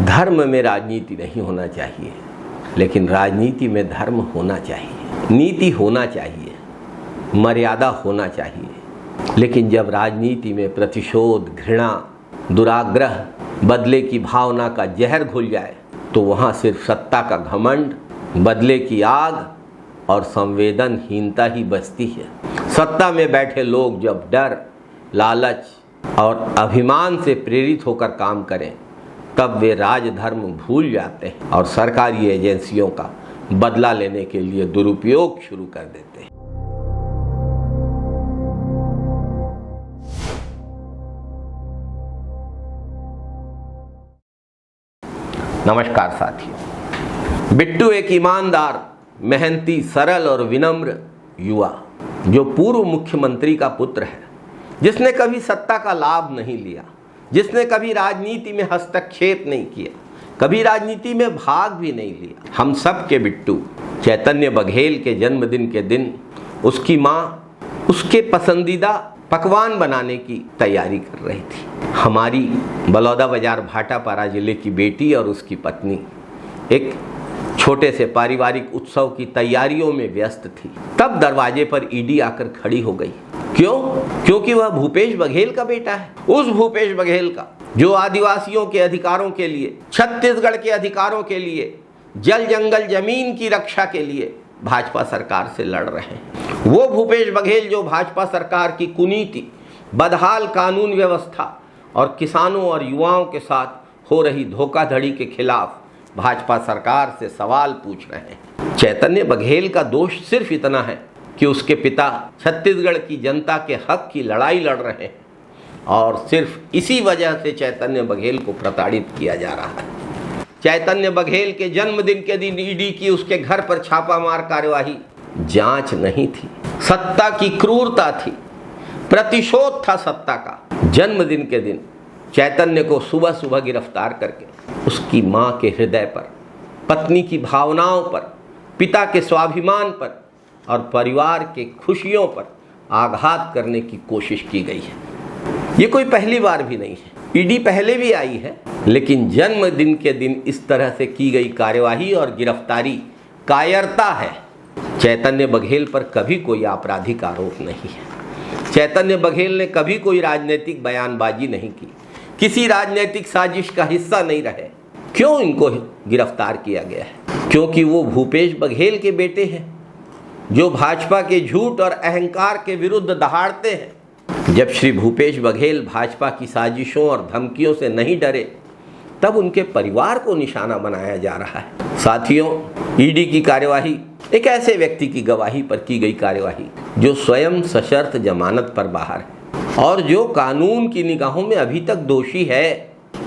धर्म में राजनीति नहीं होना चाहिए, लेकिन राजनीति में धर्म होना चाहिए, नीति होना चाहिए, मर्यादा होना चाहिए। लेकिन जब राजनीति में प्रतिशोध, घृणा, दुराग्रह, बदले की भावना का जहर घुल जाए तो वहाँ सिर्फ सत्ता का घमंड, बदले की आग और संवेदनहीनता ही बचती है। सत्ता में बैठे लोग जब डर, लालच और अभिमान से प्रेरित होकर काम करें तब वे राजधर्म भूल जाते हैं और सरकारी एजेंसियों का बदला लेने के लिए दुरुपयोग शुरू कर देते हैं। नमस्कार साथियों, बिट्टू एक ईमानदार, मेहनती, सरल और विनम्र युवा जो पूर्व मुख्यमंत्री का पुत्र है, जिसने कभी सत्ता का लाभ नहीं लिया, जिसने कभी राजनीति में हस्तक्षेप नहीं किया, कभी राजनीति में भाग भी नहीं लिया। हम सब के बिट्टू चैतन्य बघेल के जन्मदिन के दिन उसकी माँ उसके पसंदीदा पकवान बनाने की तैयारी कर रही थी। हमारी बलौदा बाजार भाटापारा जिले की बेटी और उसकी पत्नी एक छोटे से पारिवारिक उत्सव की तैयारियों में व्यस्त थी। तब दरवाजे पर ईडी आकर खड़ी हो गई। क्यों? क्योंकि वह भूपेश बघेल का बेटा है। उस भूपेश बघेल का जो आदिवासियों के अधिकारों के लिए, छत्तीसगढ़ के अधिकारों के लिए, जल जंगल जमीन की रक्षा के लिए भाजपा सरकार से लड़ रहे हैं। वो भूपेश बघेल जो भाजपा सरकार की कुनीति, बदहाल कानून व्यवस्था और किसानों और युवाओं के साथ हो रही धोखाधड़ी के खिलाफ भाजपा सरकार से सवाल पूछ रहे हैं। चैतन्य बघेल का दोष सिर्फ इतना है कि उसके पिता छत्तीसगढ़ की जनता के हक की लड़ाई लड़ रहे हैं और सिर्फ इसी वजह से चैतन्य बघेल को प्रताड़ित किया जा रहा है। चैतन्य बघेल के जन्मदिन के दिन ईडी की उसके घर पर छापामार कार्यवाही जांच नहीं थी, सत्ता की क्रूरता थी, प्रतिशोध था सत्ता का। जन्मदिन के दिन चैतन्य को सुबह सुबह गिरफ्तार करके उसकी मां के हृदय पर, पत्नी की भावनाओं पर, पिता के स्वाभिमान पर और परिवार के खुशियों पर आघात करने की कोशिश की गई है। ये कोई पहली बार भी नहीं है, ईडी पहले भी आई है, लेकिन जन्मदिन के दिन इस तरह से की गई कार्यवाही और गिरफ्तारी कायरता है। चैतन्य बघेल पर कभी कोई आपराधिक आरोप नहीं है। चैतन्य बघेल ने कभी कोई राजनीतिक बयानबाजी नहीं की, किसी राजनीतिक साजिश का हिस्सा नहीं रहे। क्यों इनको गिरफ्तार किया गया है? क्योंकि वो भूपेश बघेल के बेटे हैं जो भाजपा के झूठ और अहंकार के विरुद्ध दहाड़ते हैं। जब श्री भूपेश बघेल भाजपा की साजिशों और धमकियों से नहीं डरे तब उनके परिवार को निशाना बनाया जा रहा है। साथियों, ईडी की कार्यवाही एक ऐसे व्यक्ति की गवाही पर की गई कार्यवाही जो स्वयं सशर्त जमानत पर बाहर है और जो कानून की निगाहों में अभी तक दोषी है।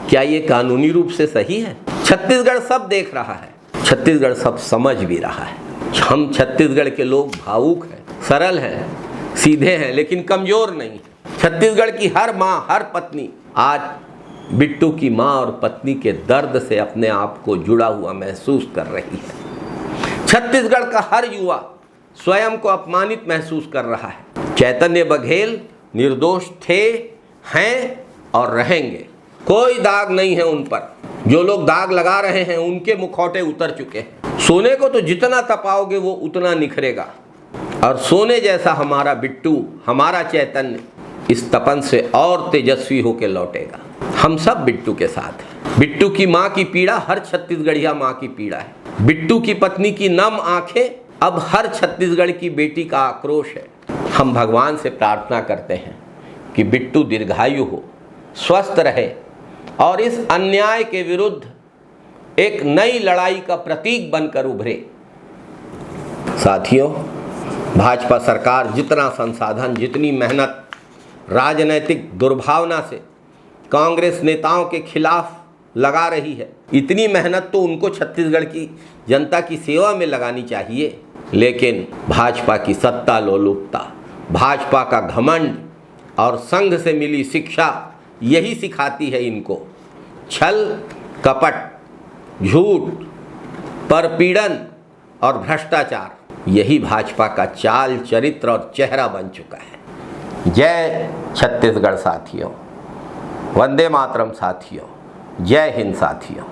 क्या ये कानूनी रूप से सही है? छत्तीसगढ़ सब देख रहा है, छत्तीसगढ़ सब समझ भी रहा है। हम छत्तीसगढ़ के लोग भावुक हैं, सरल हैं, सीधे हैं, लेकिन कमजोर नहीं। छत्तीसगढ़ की हर माँ, हर पत्नी आज बिट्टू की माँ और पत्नी के दर्द से अपने आप को जुड़ा हुआ महसूस कर रही है। छत्तीसगढ़ का हर युवा स्वयं को अपमानित महसूस कर रहा है। चैतन्य बघेल निर्दोष थे, हैं और रहेंगे। कोई दाग नहीं है उन पर। जो लोग दाग लगा रहे हैं उनके मुखौटे उतर चुके हैं। सोने को तो जितना तपाओगे वो उतना निखरेगा और सोने जैसा हमारा बिट्टू, हमारा चैतन्य इस तपन से और तेजस्वी होकर लौटेगा। हम सब बिट्टू के साथ हैं। बिट्टू की माँ की पीड़ा हर छत्तीसगढ़िया माँ की पीड़ा है। बिट्टू की पत्नी की नम आंखें अब हर छत्तीसगढ़ की बेटी का आक्रोश है। हम भगवान से प्रार्थना करते हैं कि बिट्टू दीर्घायु हो, स्वस्थ रहे और इस अन्याय के विरुद्ध एक नई लड़ाई का प्रतीक बनकर उभरे। साथियों, भाजपा सरकार जितना संसाधन, जितनी मेहनत राजनैतिक दुर्भावना से कांग्रेस नेताओं के खिलाफ लगा रही है, इतनी मेहनत तो उनको छत्तीसगढ़ की जनता की सेवा में लगानी चाहिए। लेकिन भाजपा की सत्ता लोलुपता, भाजपा का घमंड और संघ से मिली शिक्षा यही सिखाती है इनको। छल, कपट, झूठ, परपीड़न और भ्रष्टाचार यही भाजपा का चाल, चरित्र और चेहरा बन चुका है। जय छत्तीसगढ़ साथियों, वंदे मातरम साथियों, जय हिंद साथियों।